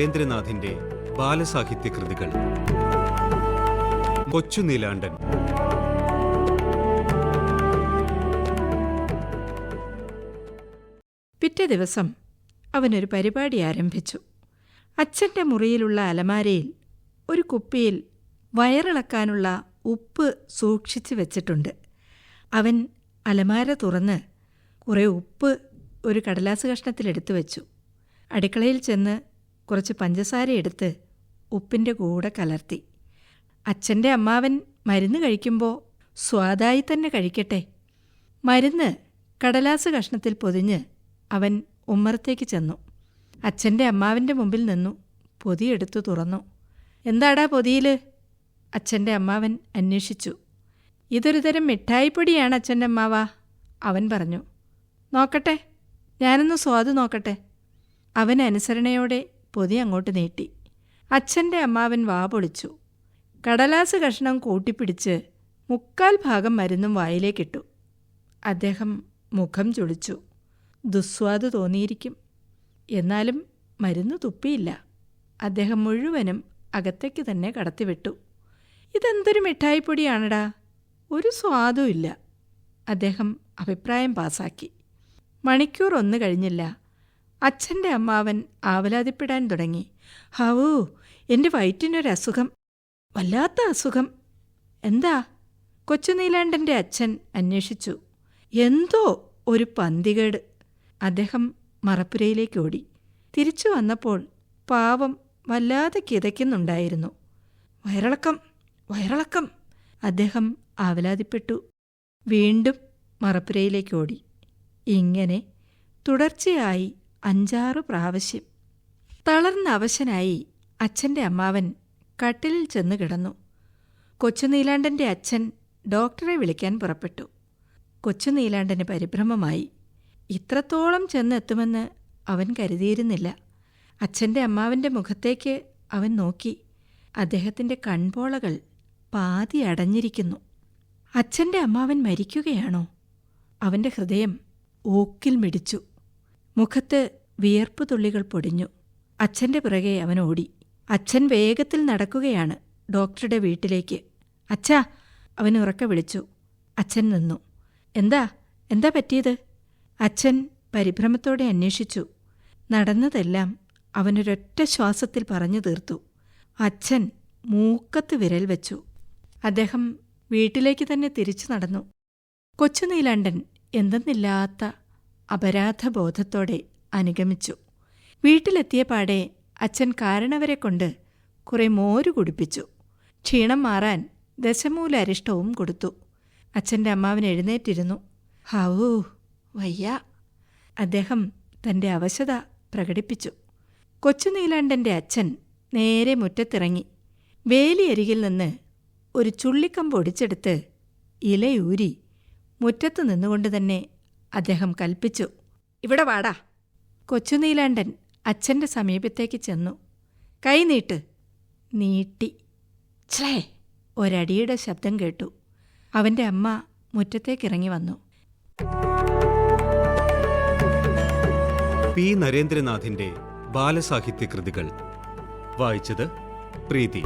നരേന്ദ്രനാഥിന്റെ ബാലസാഹിത്യ കൃതികൾ. കൊച്ചു നീലാണ്ടൻ. പിറ്റേ ദിവസം അവനൊരു പരിപാടി ആരംഭിച്ചു. അച്ഛൻ്റെ മുറിയിലുള്ള അലമാരയിൽ ഒരു കുപ്പിയിൽ വയറിളക്കാനുള്ള ഉപ്പ് സൂക്ഷിച്ചു വെച്ചിട്ടുണ്ട്. അവൻ അലമാര തുറന്ന് കുറേ ഉപ്പ് ഒരു കടലാസ് കഷ്ണത്തിലെടുത്തു വെച്ചു. അടുക്കളയിൽ ചെന്ന് കുറച്ച് പഞ്ചസാര എടുത്ത് ഉപ്പിൻ്റെ കൂടെ കലർത്തി. അച്ഛൻ്റെ അമ്മാവൻ മരുന്ന് കഴിക്കുമ്പോൾ സ്വാദായി തന്നെ കഴിക്കട്ടെ. മരുന്ന് കടലാസ് കഷ്ണത്തിൽ പൊതിഞ്ഞ് അവൻ ഉമ്മറത്തേക്ക് ചെന്നു. അച്ഛൻ്റെ അമ്മാവൻ്റെ മുമ്പിൽ നിന്നു. പൊതിയെടുത്തു തുറന്നു. എന്താടാ പൊതിയിൽ? അച്ഛൻ്റെ അമ്മാവൻ അന്വേഷിച്ചു. ഇതൊരു തരം മിഠായിപ്പൊടിയാണ് അച്ഛൻ്റെ അമ്മാവാ, അവൻ പറഞ്ഞു. നോക്കട്ടെ, ഞാനൊന്ന് സ്വാദ് നോക്കട്ടെ. അവൻ അനുസരണയോടെ പൊതി അങ്ങോട്ട് നീട്ടി. അച്ഛൻ്റെ അമ്മാവൻ വാ പൊളിച്ചു. കടലാസ് കഷ്ണം കൂട്ടിപ്പിടിച്ച് 3/4 ഭാഗം മരുന്നും വായിലേക്കിട്ടു. അദ്ദേഹം മുഖം ചുളിച്ചു. ദുസ്വാദ് തോന്നിയിരിക്കും. എന്നാലും മരുന്ന് തുപ്പിയില്ല. അദ്ദേഹം മുഴുവനും അകത്തേക്ക് തന്നെ കടത്തിവിട്ടു. ഇതെന്തൊരു മിഠായിപ്പൊടിയാണടാ, ഒരു സ്വാദും ഇല്ല, അദ്ദേഹം അഭിപ്രായം പാസാക്കി. മണിക്കൂർ 1 കഴിഞ്ഞില്ല. അച്ഛൻ്റെ അമ്മാവൻ ആവലാതിപ്പെടാൻ തുടങ്ങി. ഹാവൂ, എൻ്റെ വയറ്റിനൊരസുഖം, വല്ലാത്ത അസുഖം. എന്താ? കൊച്ചു നീലാണ്ടൻ്റെ അച്ഛൻ അന്വേഷിച്ചു. എന്തോ ഒരു പന്തികേട്. അദ്ദേഹം മറപ്പുരയിലേക്ക് ഓടി. തിരിച്ചു വന്നപ്പോൾ പാവം വല്ലാതെ കിതയ്ക്കുന്നുണ്ടായിരുന്നു. വയറിളക്കം, വയറിളക്കം, അദ്ദേഹം ആവലാതിപ്പെട്ടു. വീണ്ടും മറപ്പുരയിലേക്ക് ഓടി. ഇങ്ങനെ തുടർച്ചയായി 5-6 പ്രാവശ്യം. തളർന്ന അവശനായി അച്ഛൻ്റെ അമ്മാവൻ കട്ടിലിൽ ചെന്ന് കിടന്നു. കൊച്ചു നീലാണ്ടൻ്റെ അച്ഛൻ ഡോക്ടറെ വിളിക്കാൻ പുറപ്പെട്ടു. കൊച്ചു നീലാണ്ടന് പരിഭ്രമമായി. ഇത്രത്തോളം ചെന്നെത്തുമെന്ന് അവൻ കരുതിയിരുന്നില്ല. അച്ഛൻ്റെ അമ്മാവൻ്റെ മുഖത്തേക്ക് അവൻ നോക്കി. അദ്ദേഹത്തിൻ്റെ കൺപോളകൾ പാതി അടഞ്ഞിരിക്കുന്നു. അച്ഛൻ്റെ അമ്മാവൻ മരിക്കുകയാണോ? അവൻ്റെ ഹൃദയം ഊക്കിൽ മിടിച്ചു. മുഖത്ത് വിയർപ്പു തുള്ളികൾ പൊടിഞ്ഞു. അച്ഛൻ്റെ പിറകെ അവൻ ഓടി. അച്ഛൻ വേഗത്തിൽ നടക്കുകയാണ് ഡോക്ടറുടെ വീട്ടിലേക്ക്. അച്ഛാ, അവൻ ഉറക്കെ വിളിച്ചു. അച്ഛൻ നിന്നു. എന്താ എന്താ പറ്റിയത്? അച്ഛൻ പരിഭ്രമത്തോടെ അന്വേഷിച്ചു. നടന്നതെല്ലാം അവനൊരൊറ്റ ശ്വാസത്തിൽ പറഞ്ഞു തീർത്തു. അച്ഛൻ മൂക്കത്ത് വിരൽ വെച്ചു. അദ്ദേഹം വീട്ടിലേക്ക് തന്നെ തിരിച്ചു നടന്നു. കൊച്ചു നീലാണ്ടൻ എന്തെന്നില്ലാത്ത അപരാധബോധത്തോടെ അനുഗമിച്ചു. വീട്ടിലെത്തിയ പാടെ അച്ഛൻ കാരണവരെ കൊണ്ട് കുറെ മോര് കുടിപ്പിച്ചു. ക്ഷീണം മാറാൻ ദശമൂല അരിഷ്ടവും കൊടുത്തു. അച്ഛൻ്റെ അമ്മാവൻ എഴുന്നേറ്റിരുന്നു. ഹാവൂ, വയ്യ, അദ്ദേഹം തൻ്റെ അവശത പ്രകടിപ്പിച്ചു. കൊച്ചു നീലാണ്ടൻ്റെ അച്ഛൻ നേരെ മുറ്റത്തിറങ്ങി. വേലിയരികിൽ നിന്ന് ഒരു ചുള്ളിക്കമ്പ് ഒടിച്ചെടുത്ത് ഇലയൂരി മുറ്റത്ത് നിന്നുകൊണ്ട് തന്നെ അദ്ദേഹം കൽപ്പിച്ചു. ഇവിടെ വാടാ. കൊച്ചു നീലാണ്ടൻ അച്ഛൻ്റെ സമീപത്തേക്ക് ചെന്നു. കൈ നീട്ട്. നീട്ടി. ഛേ, ഒരടിയുടെ ശബ്ദം കേട്ടു. അവൻ്റെ അമ്മ മുറ്റത്തേക്കിറങ്ങി വന്നു. പി നരേന്ദ്രനാഥിന്റെ ബാലസാഹിത്യ കൃതികൾ വായിച്ചത് പ്രീതി.